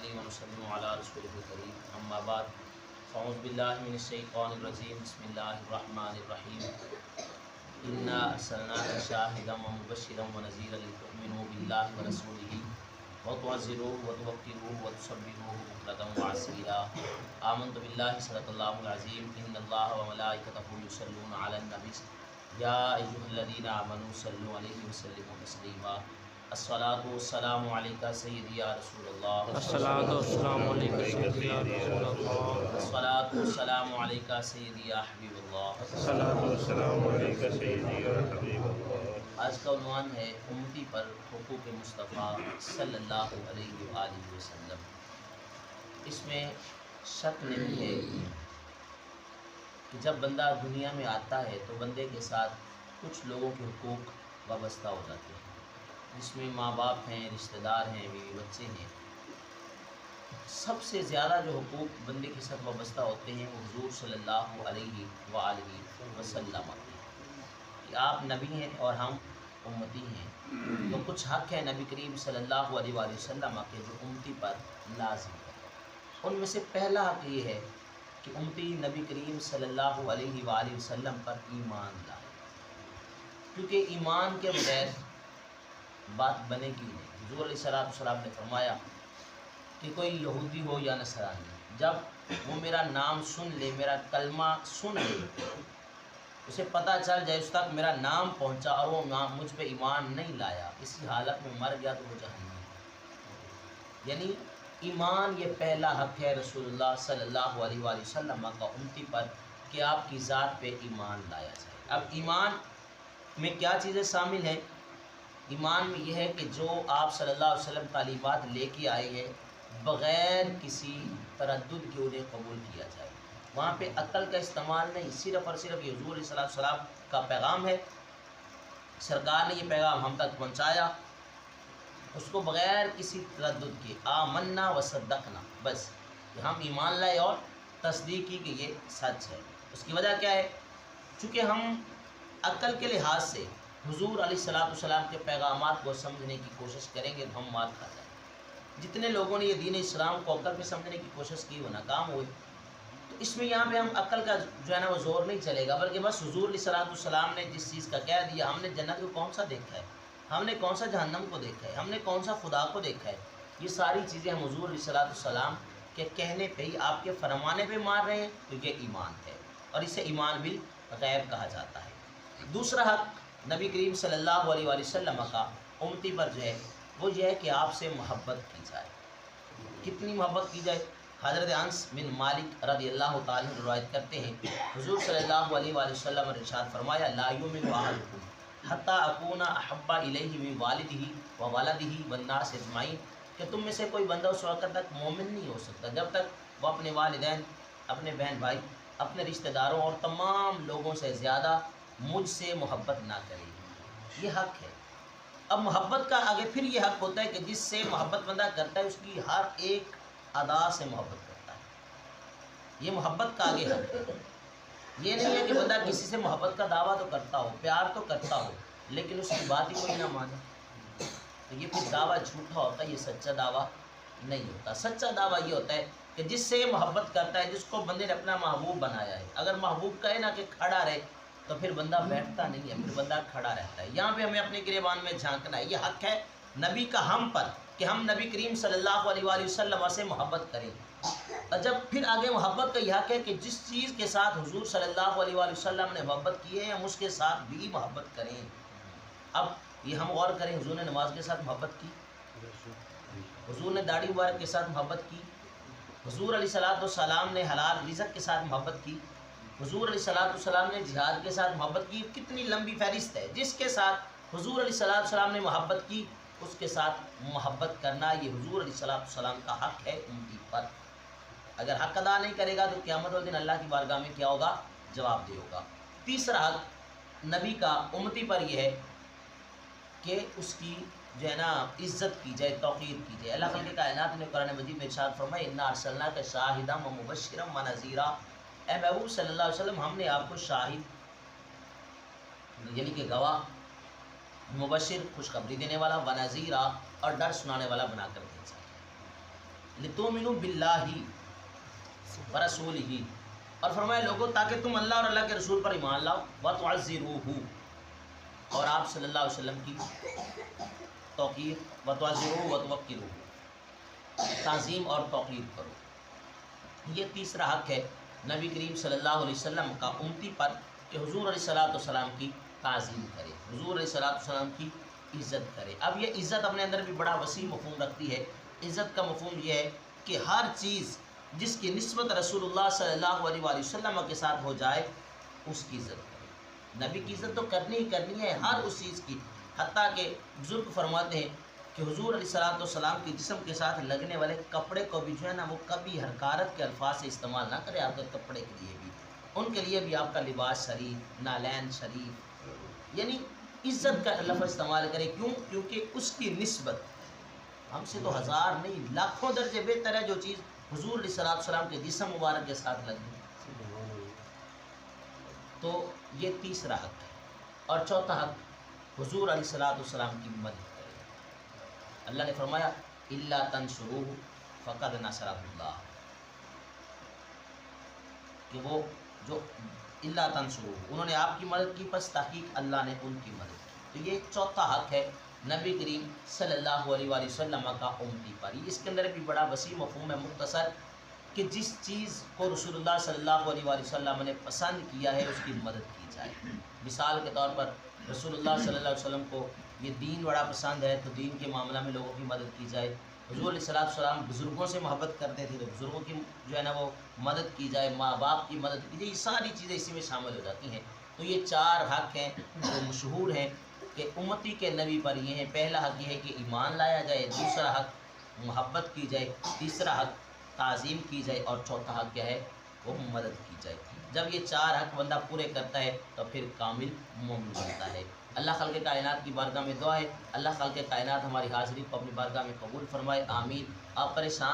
ونصلي ونسلم على رسوله الكريم اما بعد فاعوذ بالله من الشيطان الرجيم بسم الله الرحمن الرحيم انا ارسلناك شاهدا ومبشرا ونذيرا لتؤمنوا بالله ورسوله وتعزروه وتوقروه وتسبحوه بكرة وعصيلا آمنت بالله صدق الله العظيم ان الله وملائكته يصلون على النبي یا ایھا الذین آمنوا صلوا علیہ وسلموا تسلیما الصلاۃ والسلام علیک سیدی یا رسول اللہ الصلاۃ والسلام علیک سیدی یا رسول اللہ الصلاۃ والسلام علیک سیدی یا حبیب اللہ الصلاۃ والسلام علیک سیدی یا حبیب اللہ۔ آج کا عنوان ہے امتی پر حقوق مصطفیٰ صلی اللہ علیہ وآلہ وسلم۔ اس میں شک نہیں ہے کہ جب بندہ دنیا میں آتا ہے تو بندے کے ساتھ کچھ لوگوں کے حقوق وابستہ ہو جاتے ہیں، جس میں ماں باپ ہیں، رشتہ دار ہیں، بیوی بچے ہیں۔ سب سے زیادہ جو حقوق بندے کے ساتھ وابستہ ہوتے ہیں وہ حضور صلی اللہ علیہ وآلہ وسلم کے، کہ آپ نبی ہیں اور ہم امتی ہیں، تو کچھ حق ہے نبی کریم صلی اللہ علیہ وآلہ وسلم کے جو امتی پر لازم ہے۔ ان میں سے پہلا حق یہ ہے کہ امتی نبی کریم صلی اللہ علیہ وآلہ وسلم پر ایمان لائے، کیونکہ ایمان کے بغیر بات بنے گی نہیں۔ حضور علیہ السلام نے فرمایا کہ کوئی یہودی ہو یا نصرانی، جب وہ میرا نام سن لے، میرا کلمہ سن لے، اسے پتہ چل جائے اس تک میرا نام پہنچا اور وہ مجھ پہ ایمان نہیں لایا، اسی حالت میں مر گیا تو وہ جہنمی ہے۔ یعنی ایمان یہ پہلا حق ہے رسول اللہ صلی اللہ علیہ وآلہ وسلم کا امتی پر، کہ آپ کی ذات پہ ایمان لایا جائے۔ اب ایمان میں کیا چیزیں شامل ہیں؟ ایمان میں یہ ہے کہ جو آپ صلی اللہ علیہ وسلم تعلیمات لے کے آئے ہیں بغیر کسی تردد کے انہیں قبول کیا جائے۔ وہاں پہ عقل کا استعمال نہیں، صرف اور صرف یہ حضور علیہ السلام کا پیغام ہے، سرکار نے یہ پیغام ہم تک پہنچایا، اس کو بغیر کسی تردد کے آمنا و صدقنا، بس ہم ایمان لائے اور تصدیق کی کہ یہ سچ ہے۔ اس کی وجہ کیا ہے؟ چونکہ ہم عقل کے لحاظ سے حضور علیہ السلام کے پیغامات کو سمجھنے کی کوشش کریں گے تو ہم مار کھا جائیں۔ جتنے لوگوں نے یہ دین اسلام کو عقل پہ سمجھنے کی کوشش کی وہ ناکام ہوئے۔ تو اس میں یہاں پہ ہم عقل کا جو ہے نا وہ زور نہیں چلے گا، بلکہ بس حضور علیہ السلام نے جس چیز کا کہہ دیا، ہم نے جنت کو کون سا دیکھا ہے، ہم نے کون سا جہنم کو دیکھا ہے، ہم نے کون سا خدا کو دیکھا ہے، یہ ساری چیزیں ہم حضور علیہ السلام کے کہنے پہ ہی، آپ کے فرمانے پہ مار رہے ہیں، تو یہ ایمان ہے، اور اسے ایمان بالغیب کہا جاتا ہے۔ دوسرا حق نبی کریم صلی اللہ علیہ وآلہ وسلم کا امتی پر جو ہے وہ یہ ہے کہ آپ سے محبت کی جائے۔ کتنی محبت کی جائے؟ حضرت انس بن مالک رضی اللہ تعالیٰ عنہ روایت کرتے ہیں، حضور صلی اللہ علیہ وآلہ وسلم نے ارشاد فرمایا لا یؤمن احدکم حتی اکون احب الیہ من والدہ وولدہ والناس اجمعین، کہ تم میں سے کوئی بندہ اس وقت تک مومن نہیں ہو سکتا جب تک وہ اپنے والدین، اپنے بہن بھائی، اپنے رشتہ داروں اور تمام لوگوں سے زیادہ مجھ سے محبت نہ کرے۔ یہ حق ہے۔ اب محبت کا آگے پھر یہ حق ہوتا ہے کہ جس سے محبت بندہ کرتا ہے اس کی ہر ایک ادا سے محبت کرتا ہے، یہ محبت کا آگے حق ہے۔ یہ نہیں ہے کہ بندہ کسی سے محبت کا دعویٰ تو کرتا ہو، پیار تو کرتا ہو، لیکن اس کی بات ہی کوئی نہ مانے، تو یہ پھر دعویٰ جھوٹا ہوتا ہے، یہ سچا دعویٰ نہیں ہوتا۔ سچا دعویٰ یہ ہوتا ہے کہ جس سے محبت کرتا ہے، جس کو بندے نے اپنا محبوب بنایا ہے۔ اگر محبوب کہے نا کہ کھڑا رہے تو پھر بندہ بیٹھتا نہیں ہے، پھر بندہ کھڑا رہتا ہے۔ یہاں پہ ہمیں اپنے گریبان میں جھانکنا ہے، یہ حق ہے نبی کا ہم پر کہ ہم نبی کریم صلی اللہ علیہ وآلہ وسلم سے محبت کریں۔ اور جب پھر آگے محبت کا یہ حق ہے کہ جس چیز کے ساتھ حضور صلی اللہ علیہ وآلہ وسلم نے محبت کی ہے ہم اس کے ساتھ بھی محبت کریں۔ اب یہ ہم غور کریں، حضور نے نماز کے ساتھ محبت کی، حضور نے داڑھی مبارک کے ساتھ محبت کی، حضور علیہ السلام نے حلال رزق کے ساتھ محبت کی، حضور علیہ السلام نے جہاد کے ساتھ محبت کی۔ کتنی لمبی فہرست ہے۔ جس کے ساتھ حضور علیہ السلام نے محبت کی اس کے ساتھ محبت کرنا یہ حضور علیہ السلام کا حق ہے امتی پر۔ اگر حق ادا نہیں کرے گا تو قیامت والے دن اللہ کی بارگاہ میں کیا ہوگا؟ جواب دے ہوگا۔ تیسرا حق نبی کا امتی پر یہ ہے کہ اس کی جو ہے نا عزت کی جائے، توقیر کی جائے۔ اللہ خالق کائنات نے قرآن مجید میں ارشاد فرمایا انا ارسلناک شاہدا ومبشرا ونذیرا، اے محبوب صلی اللہ علیہ وسلم ہم نے آپ کو شاہد یعنی کہ گواہ، مبشر خوشخبری دینے والا، ونذیرا اور ڈر سنانے والا بنا کر بھیجا۔ لِتُؤْمِنُوا بِاللَّهِ وَرَسُولِهِ، اور فرمایا لوگوں تاکہ تم اللہ اور اللہ کے رسول پر ایمان لاؤ، وَتُعَزِّرُوهُ، اور آپ صلی اللہ علیہ وسلم کی توقیر، وَتُعَزِّرُوهُ وَتُوَقِّرُوهُ، تعظیم اور توقیر کرو۔ یہ تیسرا حق ہے نبی کریم صلی اللہ علیہ وسلم کا امتی پر کہ حضور علیہ السلام کی تعظیم کرے، حضور علیہ السلام کی عزت کرے۔ اب یہ عزت اپنے اندر بھی بڑا وسیع مفہوم رکھتی ہے۔ عزت کا مفہوم یہ ہے کہ ہر چیز جس کی نسبت رسول اللہ صلی اللہ علیہ وآلہ وسلم کے ساتھ ہو جائے اس کی عزت کرے۔ نبی کی عزت تو کرنی ہی کرنی ہے ہر اس چیز کی، حتیٰ کہ بزرگ فرماتے ہیں کہ حضور علیہ السلام کے جسم کے ساتھ لگنے والے کپڑے کو بھی جو ہے نا وہ کبھی حقارت کے الفاظ سے استعمال نہ کرے، آپ کے کپڑے کے لیے بھی، ان کے لیے بھی آپ کا لباس شریف، نالین شریف، یعنی عزت کا لفظ استعمال کرے۔ کیوں؟ کیونکہ اس کی نسبت ہم سے تو ہزار نہیں لاکھوں درجے بہتر ہے جو چیز حضور علیہ السلام کے جسم مبارک کے ساتھ لگی۔ تو یہ تیسرا حق ہے۔ اور چوتھا حق حضور علیہ السلام کی مدد کرے۔ اللہ نے فرمایا اِلَّا تَنْصُرُوهُ فَقَدْ نَصَرَهُ اللَّهُ، کہ وہ جو اِلَّا تَنْصُرُوهُ، انہوں نے آپ کی مدد کی، پس تحقیق اللہ نے ان کی مدد کی۔ تو یہ چوتھا حق ہے نبی کریم صلی اللہ علیہ وآلہ وسلم کا امتی پر۔ اس کے اندر بھی بڑا وسیع مفہوم ہے مختصر، کہ جس چیز کو رسول اللہ صلی اللہ علیہ وآلہ وسلم نے پسند کیا ہے اس کی مدد کی جائے۔ مثال کے طور پر رسول اللہ صلی اللہ علیہ وسلم کو یہ دین بڑا پسند ہے تو دین کے معاملہ میں لوگوں کی مدد کی جائے۔ حضور علیہ السلام بزرگوں سے محبت کرتے تھے تو بزرگوں کی جو ہے نا وہ مدد کی جائے، ماں باپ کی مدد کی جائے، یہ ساری چیزیں اسی میں شامل ہو جاتی ہیں۔ تو یہ چار حق ہیں جو مشہور ہیں کہ امتی کے نبی پر یہ ہیں۔ پہلا حق یہ ہے کہ ایمان لایا جائے، دوسرا حق محبت کی جائے، تیسرا حق تعظیم کی جائے، اور چوتھا حق کیا ہے وہ مدد کی جائے۔ جب یہ چار حق بندہ پورے کرتا ہے تو پھر کامل مومن بنتا ہے۔ اللہ خالق کائنات کی بارگاہ میں دعا ہے اللہ خالق کائنات ہماری حاضری کو اپنی بارگاہ میں قبول فرمائے، آمین۔ آپ پریشان